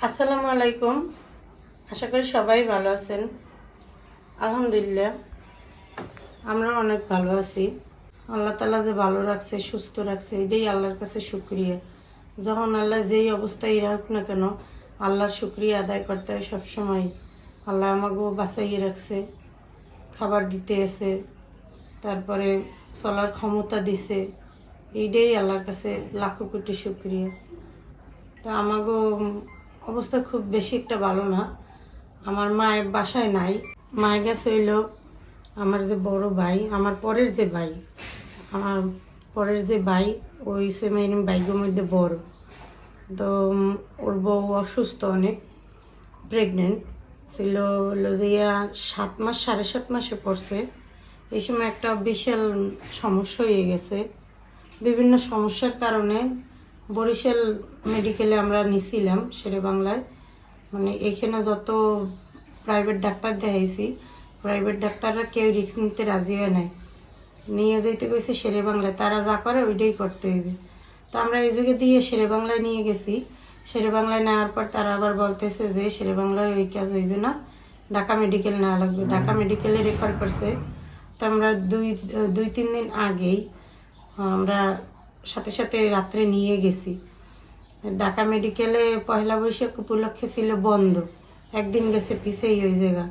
আসসালামু আলাইকুম। আশা করি সবাই ভালো আছেন। আলহামদুলিল্লাহ আমরা অনেক ভালো আছি। আল্লাহ তাআলা যে ভালো রাখছে, সুস্থ রাখছে, এটাই আল্লাহর কাছে শুকরিয়া। যখন আল্লাহ যেই অবস্থায় রাখুক না কেন, আল্লাহর শুকরিয়া আদায় করতে হয় সবসময়। আল্লাহ আমাকেও বাঁচাইয়ে রাখছে, খাবার দিতে এসে, তারপরে চলার ক্ষমতা দিছে, এইটাই আল্লাহর কাছে লাখো কোটি শুকরিয়া। তা আমাকেও অবস্থা খুব বেশি একটা ভালো না। আমার মায়ের বাসায় নাই, মায়ের কাছে হইলো আমার যে বড় ভাই, আমার পরের যে ভাই, আমার পরের যে ভাই, ওই সেমের বাইকের মধ্যে বড়। তো ওর বউ অসুস্থ, অনেক প্রেগনেন্ট ছিল। হলো যে 7 মাস, 7.5 মাসে পড়ছে। এই সময় একটা বিশাল সমস্যা হয়ে গেছে। বিভিন্ন সমস্যার কারণে বরিশাল মেডিকেলে আমরা নিছিলাম, শেরে বাংলায়। মানে এখানে যত প্রাইভেট ডাক্তার দেখাইছি, প্রাইভেট ডাক্তাররা কেউ রিস্ক নিতে রাজি হয় নাই। নিয়ে যেতে গেছে শেরে বাংলায়, তারা যা করে ওইটাই করতে হইবে। তো আমরা এই জায়গা দিয়ে শেরে বাংলায় নিয়ে গেছি। শেরে বাংলায় নেওয়ার পর তারা আবার বলতেছে যে শেরে বাংলায় ওই কাজ হইবে না, ঢাকা মেডিকেল নেওয়া লাগবে। ঢাকা মেডিকেলে রেফার করছে। তো আমরা দুই 3 দিন আগেই আমরা সাথে সাথে রাত্রে নিয়ে গেছি। ঢাকা মেডিকেলে পয়লা বৈশাখ উপলক্ষে ছিল বন্ধ, একদিন গেছে পিছেই ওই জায়গা।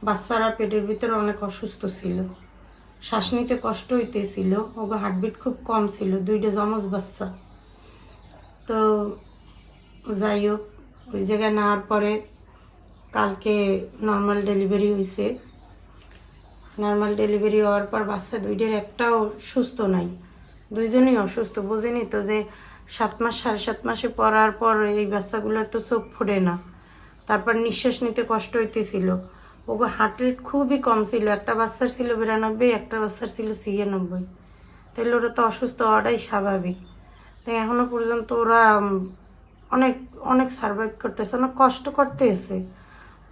বাচ্চারা পেটের ভিতরে অনেক অসুস্থ ছিল, শ্বাস নিতে কষ্ট হইতেছিল, ওগো হার্টবিট খুব কম ছিল, 2টা যমজ বাচ্চা। তো যাই হোক, ওই জায়গায় নেওয়ার পরে কালকে নর্মাল ডেলিভারি হয়েছে। নর্মাল ডেলিভারি হওয়ার পর বাচ্চা 2টার একটাও সুস্থ নাই, দুইজনই অসুস্থ। বুঝিনি তো যে 7 মাস, 7.5 মাসে পড়ার পর এই বাচ্চাগুলোর তো চোখ ফোটে না, তারপর নিঃশ্বাস নিতে কষ্ট হইতেছিল। ওগো হার্ট রেট খুবই কম ছিল, একটা বাচ্চার ছিল 92, একটা বাচ্চার ছিল 96। তাহলে ওরা তো অসুস্থ হওয়াটাই স্বাভাবিক। তাই এখনো পর্যন্ত ওরা অনেক অনেক সার্ভাইভ করতেছে, অনেক কষ্ট করতেছে।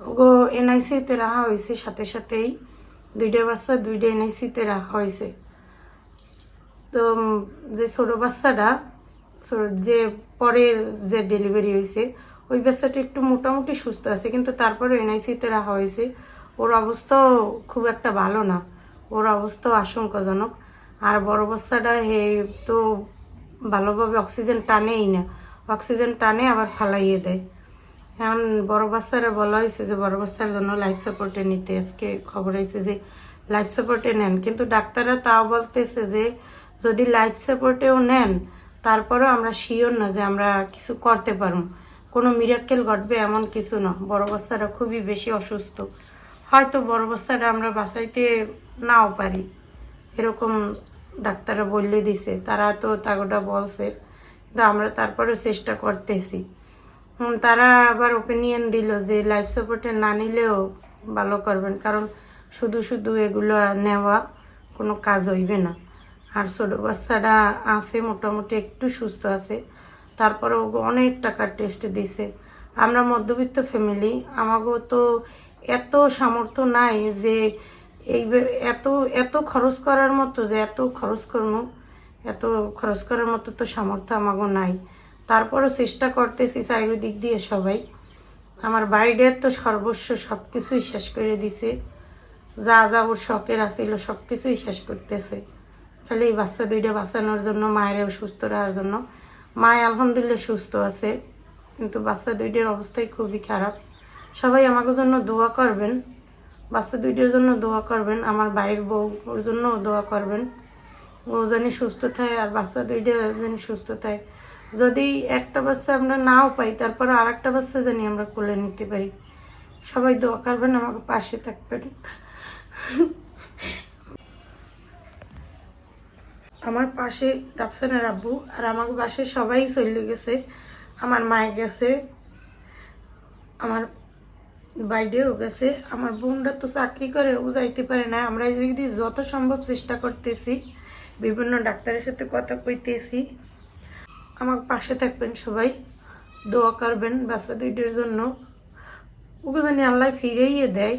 ওগো এনআইসিতে রাখা হয়েছে, সাথে সাথেই 2টা বাচ্চা 2টা এনআইসিতে রাখা হয়েছে। তো যে ছোটো বাচ্চাটা, যে পরের যে ডেলিভারি হয়েছে, ওই বাচ্চাটা একটু মোটামুটি সুস্থ আছে, কিন্তু তারপরে এনআইসিতে রাখা হয়েছে। ওর অবস্থাও খুব একটা ভালো না, ওর অবস্থাও আশঙ্কাজনক। আর বড় বাচ্চাটা তো ভালোভাবে অক্সিজেন টানেই না, অক্সিজেন টানে আবার ফালাইয়ে দেয়। এখন বড় বাচ্চারা বলা হয়েছে যে বড় বাচ্চার জন্য লাইফ সাপোর্টে নিতে। আজকে খবর হয়েছে যে লাইফ সাপোর্টে নেন, কিন্তু ডাক্তাররা তাও বলতেছে যে যদি লাইফ সাপোর্টেও নেন, তারপরেও আমরা শিওর না যে আমরা কিছু করতে পারব, কোনো মিরাক্কেল ঘটবে এমন কিছু না। বড় বাচ্চারা খুবই বেশি অসুস্থ, হয়তো বড় বাচ্চাটা আমরা বাঁচাইতে নাও পারি, এরকম ডাক্তাররা বললে দিছে। তারা তো তাগোটা বলছে, কিন্তু আমরা তারপরেও চেষ্টা করতেছি। তারা আবার ওপিনিয়ন দিল যে লাইফ সাপোর্টে না নিলেও ভালো করবেন, কারণ শুধু শুধু এগুলো নেওয়া কোনো কাজ হইবে না। আর ছোটো বাচ্চাটা আছে মোটামুটি একটু সুস্থ আছে, তারপরেও অনেক টাকার টেস্ট দিছে। আমরা মধ্যবিত্ত ফ্যামিলি, আমাকেও তো এত সামর্থ্য নাই যে এই এত এত খরচ করার মতো, যে এত খরচ করবো, এত খরচ করার মতো তো সামর্থ্য আমাকেও নাই। তারপরও চেষ্টা করতেছি চারিদিক দিয়ে সবাই। আমার বাইরের তো সর্বস্ব সব কিছুই শেষ করে দিছে, যা যা ওর শখের আসছিল সব কিছুই শেষ করতেছে, খালি এই বাচ্চা 2টা বাঁচানোর জন্য, মায়েরও সুস্থ রাখার জন্য। মায় আলহামদুলিল্লাহ সুস্থ আছে, কিন্তু বাচ্চা 2টার অবস্থাই খুবই খারাপ। সবাই আমাকে জন্য দোয়া করবেন, বাচ্চা 2টার জন্য দোয়া করবেন, আমার ভাইয়ের বউ ওর জন্য দোয়া করবেন, ও জানি সুস্থ থাকে আর বাচ্চা 2টা জানি সুস্থ থাকে। যদি একটা বাচ্চা আমরা নাও পাই, তারপর আর একটা বাচ্চা জানি আমরা কোলে নিতে পারি। সবাই দোয়া করবেন, আমাকে পাশে থাকবেন। আমার পাশে রাফসানের আব্বু আর আমাকে পাশে সবাই চলে গেছে। আমার মায়ের গেছে, আমার বাইরেও গেছে, আমার বোনরা তো চাকরি করে, ও যাইতে পারে না। আমরা এই দিক দিয়ে যত সম্ভব চেষ্টা করতেছি, বিভিন্ন ডাক্তারের সাথে কথা কইতেছি। আমার পাশে থাকবেন সবাই, দোয়া করবেন বাচ্চা 2টার জন্য, ওকে জানি আল্লাহ ফিরেইয়ে দেয়।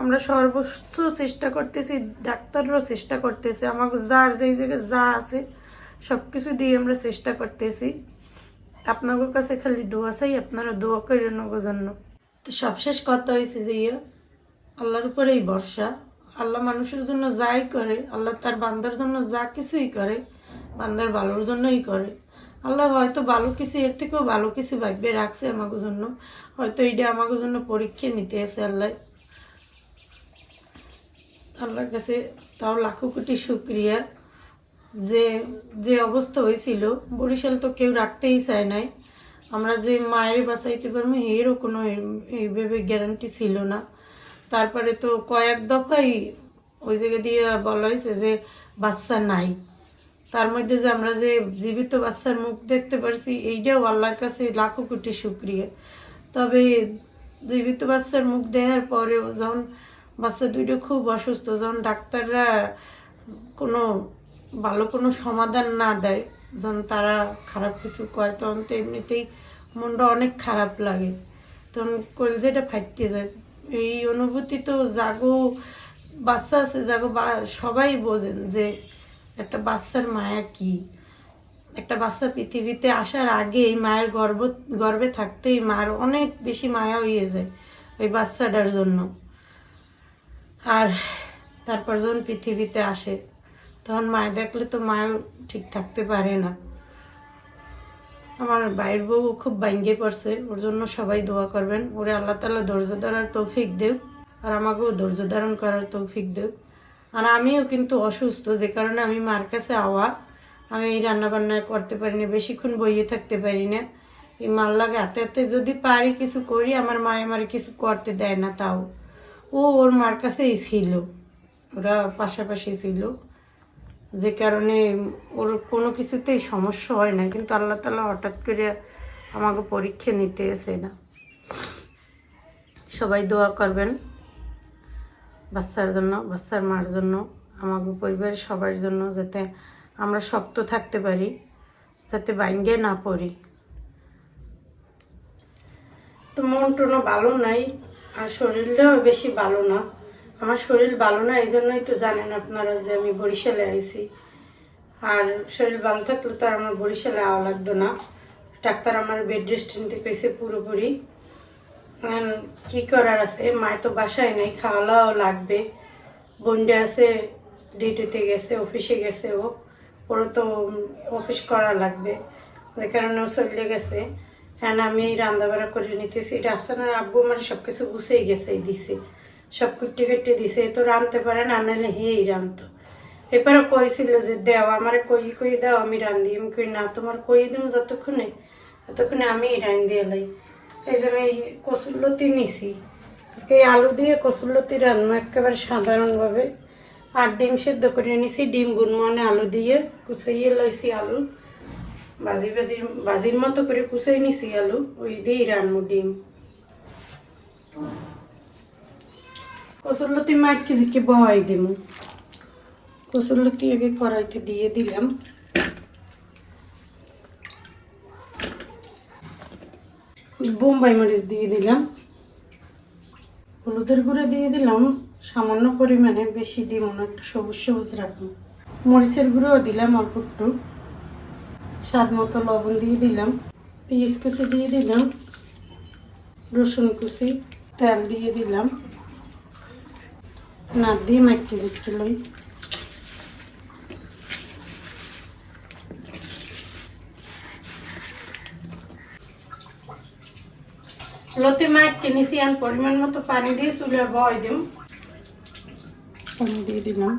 আমরা সর্বোচ্চ চেষ্টা করতেছি, ডাক্তাররাও চেষ্টা করতেছে, আমাকে যার যেই জায়গায় যা আছে সব কিছু দিয়ে আমরা চেষ্টা করতেছি। আপনাদের কাছে খালি দোয়া চাই, আপনারা দোয়া করেন ওগো জন্য। তো সবশেষ কথা হয়েছে যে আল্লাহর উপরেই ভরসা। আল্লাহ মানুষের জন্য যাই করে, আল্লাহ তার বান্দার জন্য যা কিছুই করে বান্দার ভালোর জন্যই করে। আল্লাহ হয়তো ভালো কিছু, এর থেকেও ভালো কিছু ভাববে রাখছে আমাদের জন্য, হয়তো এইটা আমাদের জন্য পরীক্ষা নিতে আছে আল্লাহ। আল্লাহর কাছে তাও লাখো কোটি শুক্রিয়া যে যে অবস্থা হয়েছিল, বরিশাল তো কেউ রাখতেই চায় নাই। আমরা যে মায়ের বাঁচাইতে পারবো এরও কোনো এইভাবে গ্যারান্টি ছিল না। তারপরে তো কয়েক দফাই ওই জায়গা দিয়ে বলা হয়েছে যে বাচ্চা নাই, তার মধ্যে যে আমরা যে জীবিত বাচ্চার মুখ দেখতে পারছি এইটাও আল্লাহর কাছে লাখো কোটি শুক্রিয়া। তবে জীবিত বাচ্চার মুখ দেখার পরেও যখন বাচ্চা দুইটা খুব অসুস্থ, যখন ডাক্তাররা কোনো ভালো কোনো সমাধান না দেয়, যখন তারা খারাপ কিছু কয়, তখন তো এমনিতেই মনটা অনেক খারাপ লাগে, তখন কলজেটা ফাটিয়ে যায়। এই অনুভূতি তো জাগো বাচ্চা আছে জাগো সবাই বোঝেন যে একটা বাচ্চার মায়া কি। একটা বাচ্চা পৃথিবীতে আসার আগেই মায়ের গর্ভে থাকতেই মার অনেক বেশি মায়া হয়ে যায় ওই বাচ্চাটার জন্য। আর তারপর যখন পৃথিবীতে আসে তখন মায় দেখলে তো মায়ও ঠিক থাকতে পারে না। আমার ভাইয়ের বউ খুব ভাঙ্গে পড়ছে, ওর জন্য সবাই দোয়া করবেন। ওরে আল্লাহ তাআলা ধৈর্য ধরার তৌফিক দেব, আর আমাকেও ধৈর্য ধারণ করার তৌফিক দেব। আর আমিও কিন্তু অসুস্থ, যে কারণে আমি মার কাছে আমি এই রান্নাবান্না করতে পারি না, বেশিক্ষণ বইয়ে থাকতে পারি না। এই মার লাগে হাতে হাতে যদি পারি কিছু করি, আমার মা আমার কিছু করতে দেয় না। তাও ওর মার কাছেই ছিল, ওরা পাশাপাশি ছিল, যে কারণে ওর কোনো কিছুতেই সমস্যা হয় না। কিন্তু আল্লাহ তাআলা হঠাৎ করে আমাকে পরীক্ষা নিতে এসে না। সবাই দোয়া করবেন বাচ্চার জন্য, বাচ্চার মার জন্য, আমাকে পরিবারের সবার জন্য, যাতে আমরা শক্ত থাকতে পারি, যাতে ভাঙ্গে না পড়ি। তো মন টনও ভালো নাই, আর শরীরটাও বেশি ভালো না। আমার শরীর ভালো না, এই জন্যই তো জানেন আপনারা যে আমি বরিশালে আইছি। আর শরীর ভালো থাকলে তো আর আমার বরিশালে আওয়া লাগতো না। ডাক্তার আমার বেড রেস্ট নিতে কইছে পুরোপুরি। কি করার আছে, মায় তো বাসায় নেই, খাওয়া দাওয়াও লাগবে। বোনটা আছে ডিউটিতে গেছে, অফিসে গেছে, ওরও তো অফিস করা লাগবে, যে কারণে ও চলে গেছে। হ্যাঁ, আমি এই রান্নাবাড়া করে নিতেছি। এটা আফসানার আব্বু আমার সব কিছু গুছিয়ে গেছে, দিছে সব কুট্টি কেটে দিছে। তো রাঁধতে পারে না, নাহলে হেই রাঁধতো। এবারও কইছিল যে দেও আমার কই দাও, আমি রান্ধি। আমি কই না, তোমার কই দিম ততক্ষণে আমি রান্ধি এলাই। এই যে আমি কচুরলতি নিছি, আজকে এই আলু দিয়ে কচুরলতি রান্না একেবারে সাধারণভাবে। আর ডিম সেদ্ধ করে নিছি, ডিম বুনমনে আলু দিয়ে কুচাইয়ে লইছি। আলু ভাজির মতো করে কুচাই নিছি আলু, ওই দিয়েই রান্নু ডিম। কচুরলতি মাছ কিছু বহাই দিব। কচুরলতি আগে কড়াইতে দিয়ে দিলাম, বোম্বাই মরিচ দিয়ে দিলাম, হলুদের গুঁড়ো দিয়ে দিলাম সামান্য পরিমাণে, বেশি দিব না, একটু সবুজ সবুজ রাখবো। মরিচের গুঁড়োও দিলাম অল্প একটু, স্বাদ মতো লবণ দিয়ে দিলাম, পেঁয়াজ কুচি দিয়ে দিলাম, রসুন কুচি, তেল দিয়ে দিলাম, না দিয়ে মাইকে দিতে লই। লতি মাইকে নিছি, আর পরিমাণ মতো পানি দিয়ে চুলে বয় দিম। পানি দিয়ে দিলাম,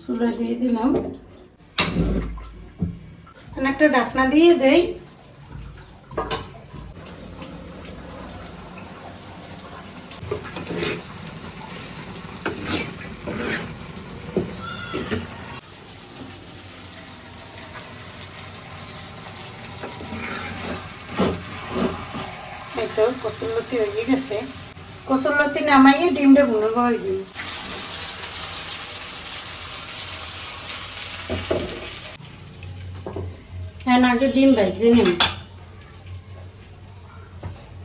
চুলে দিয়ে দিলাম, একটা ঢাকনা দিয়ে দেই। এই তো কচুরলতি হয়ে গেছে, কচুরলতি নামাইয়ে ডিমটা ভুনে বয় দিই। হ্যাঁ, আগে ডিম ভাজে নিন,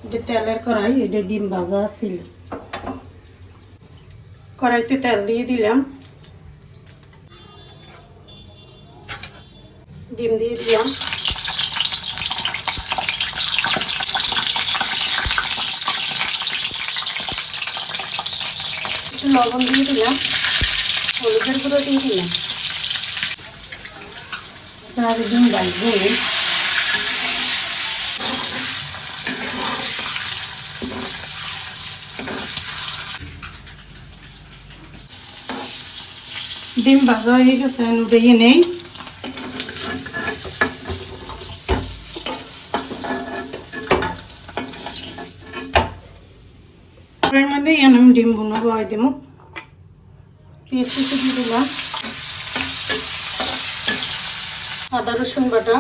এটা তেলের কড়াই, এটা ডিম ভাজা ছিল। কড়াইতে তেল দিয়ে দিলাম, ডিম দিয়ে দিলাম, একটু লবণ দিয়ে দিলাম, হলুদের গুঁড়ো দিয়ে দিলাম। তাহলে ডিম ভাজবো। ডিম ভাজা হয়ে গেছে, উঠিয়ে নেই। এর মধ্যে আমি ডিম বুনো বয় দেবো। পেঁয়াজ কুচি দিয়ে দিলাম, আদা রসুন বাটা,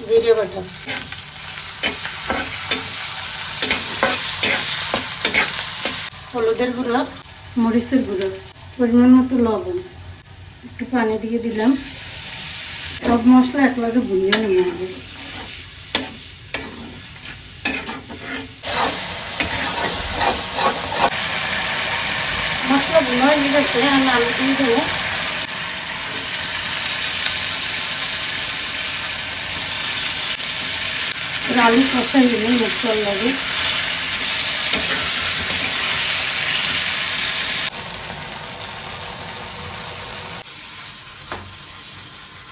জিরে বাটা, হলুদের গুঁড়ো, মরিচের গুঁড়ো, পরিমাণ মতো লবণ, একটু পানি দিয়ে দিলাম। সব মশলা একলাগে ভুনিয়ে নেওয়া হবে। মশলা ভুনা হয়ে গেছে, আমি আলু দিয়ে দেবো। আলু কষাই দিলে মশলা লাগে।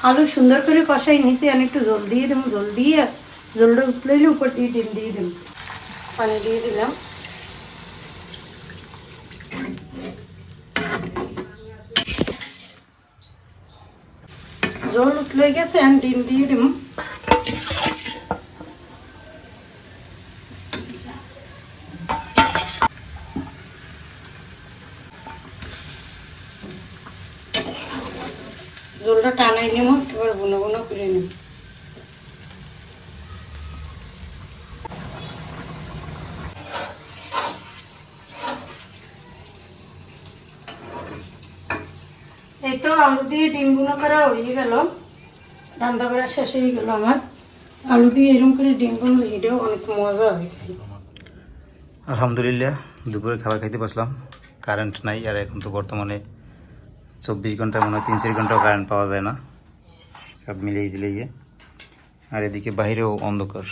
আলু সুন্দর করে কষাই নিছি, আমি একটু জল দিয়ে দেবো। জল দিয়ে জলটা উতলে উপর দিয়ে ডিম দিয়ে দেবো। পানি দিয়ে দিলাম, জল উতলে গেছে, আমি ডিম দিয়ে দেবো। জলটা টানাই নেব, এবার বুনো বুনো করে নেব। এই তো আলু দিয়ে ডিম বুনো করা হয়ে গেল, রান্না করা শেষ হয়ে গেল আমার। আলু দিয়ে এরকম করে ডিম বুনলে এটাও অনেক মজা হয় খাই। আলহামদুলিল্লাহ, দুপুরে খাবার খাইতে বসলাম। কারেন্ট নাই, আর এখন তো বর্তমানে 24 ঘন্টা মনে হয় 3-4 ঘন্টাও কারেন্ট পাওয়া যায় না, সব মিলিয়ে গিয়ে। আর এদিকে বাইরেও অন্ধকার,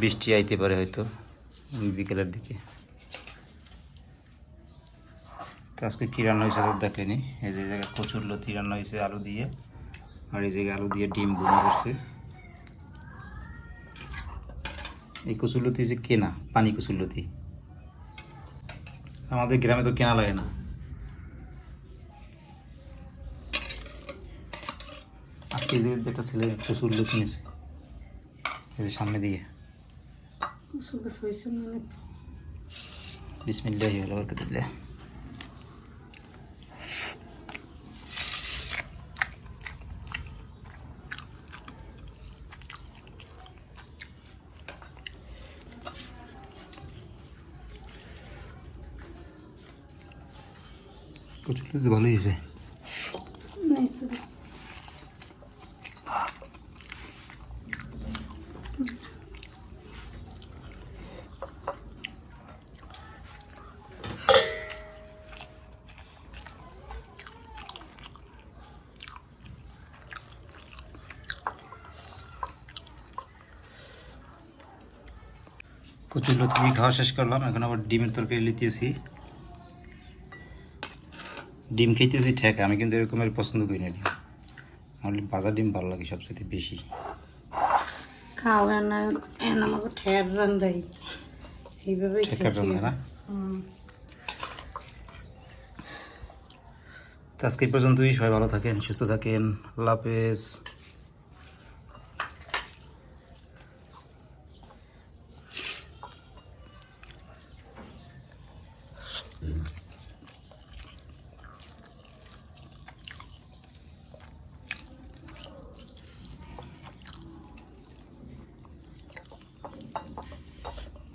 বৃষ্টি আইতে পারে হয়তো বিকেলের দিকে। তো আজকে কী রান্না হয়েছে দেখলেনি। এই যে জায়গায় কচুর লতি রান্না হয়েছে আলু দিয়ে, আর এই জায়গায় আলু দিয়ে ডিম বুনো করছে। এই কচুরলতি যে কেনা, পানি কচুরলতি, আমাদের গ্রামে তো কেনা লাগে না। আজকে যে একটা ছেলে কচুরলতি নিয়েছে, এই যে সামনে দিয়ে। বিসমিল্লাহি ওয়া বারাকাতুহু। কচুরলতি ভালোই হয়েছে। কচুরলতি দিয়ে খাওয়া শেষ করলাম, এখন আবার ডিমের তরকারি লিতেছি। ডিম খেতেছি ঠেক, আমি কিন্তু এরকমের পছন্দ করি না ডিম। আমার ভাজা ডিম ভালো লাগে সবচেয়ে বেশি। খাওয়া না আমাকে ঠের রান্ধাই এইভাবে ঠেকার রান্না না। তো আজকে এই পর্যন্তই, সবাই ভালো থাকেন, সুস্থ থাকেন, আল্লাহ হাফেজ।